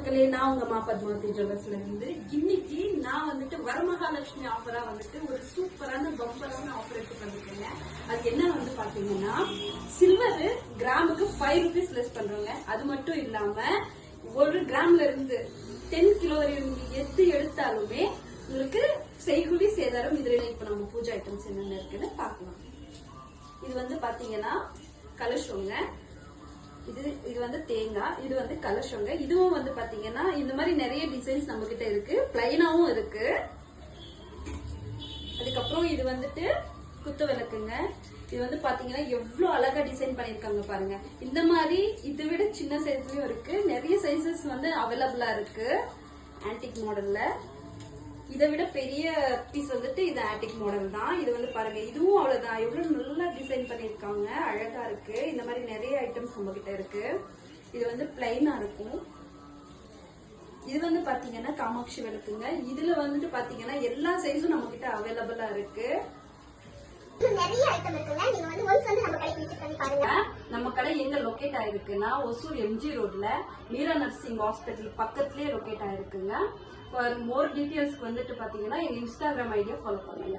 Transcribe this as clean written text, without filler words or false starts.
மக்களே, நான் உங்க மா பத்மாவதி ஜுவல்லர்ஸ்ல இருந்து இன்னைக்கு நான் வந்துட்டு வரமகாலட்சுமி ஆஃபரா வந்துட்டு ஒரு சூப்பரான பம்பரான ஆஃபர் எடுத்து பண்ணிருக்கேங்க. அது என்ன வந்து பாத்தீங்கன்னா, சில்வர் கிராமுக்கு 5 rupees லெஸ் பண்றோங்க. அது மட்டும் இல்லாம 1 கிராம்ல இருந்து 10 கிலோ எது எடுத்தாலுமே உங்களுக்கு செய்குலி சேதாரம். இதுல இப்ப நம்ம பூஜா ஐட்டம்ஸ் என்னென்ன இருக்குன்னு பாக்கலாம். இது வந்து பாத்தீங்கன்னா கலசோங்க, இது வந்து தேங்காய், இது வந்து கலசங்க. இதுவும் வந்து பாத்தீங்கன்னா இந்த மாதிரி நிறைய டிசைன்ஸ் நம்ம கிட்ட இருக்கு, பிளைனாவும் இருக்கு. அதுக்கப்புறம் இது வந்துட்டு குத்து விளக்குங்க. இது வந்து பாத்தீங்கன்னா எவ்வளவு அழகா டிசைன் பண்ணிருக்காங்க பாருங்க. இந்த மாதிரி இதை விட சின்ன சைஸ்லயும் இருக்கு, நிறைய சைசஸ் வந்து அவைலபிளா இருக்கு. ஆன்டிக் மாடல்ல இதை விட பெரிய பீஸ் வந்துட்டு இது ஆன்டிக் மாடல் தான். இது வந்து பாருங்க, இதுவும் அவ்வளவுதான். எவ்வளவு நல்லா டிசைன் பண்ணிருக்காங்க, அழகா இருக்கு. இந்த மாதிரி நிறைய ஐட்டம்ஸ் நம்ம கிட்ட இருக்கு. இது வந்து பிளைனா இருக்கும். இது வந்து பாத்தீங்கன்னா காமாட்சி விளக்குங்க. இதுல வந்துட்டு பாத்தீங்கன்னா எல்லா சைஸும் நம்ம கிட்ட அவைலபிளா இருக்கு. நிறைய ஐட்டம் இருக்குங்க. நீங்க வந்து ஒன்ஸ் வந்து நம்ம கடைக்கு விசிட் பண்ணி பாருங்க. நம்ம கடை எங்க லொகேட் ஆயிருக்குன்னா, ஒசூர் எம்ஜி ரோட்ல மீரா நர்சிங் ஹாஸ்பிட்டல் பக்கத்துலயே லொகேட் ஆயிருக்குங்க. ஃபார் மோர் டீடைல்ஸ்க்கு வந்துட்டு பாத்தீங்கன்னா எங்க இன்ஸ்டாகிராம் ஐடியா ஃபாலோ பண்ணுங்க.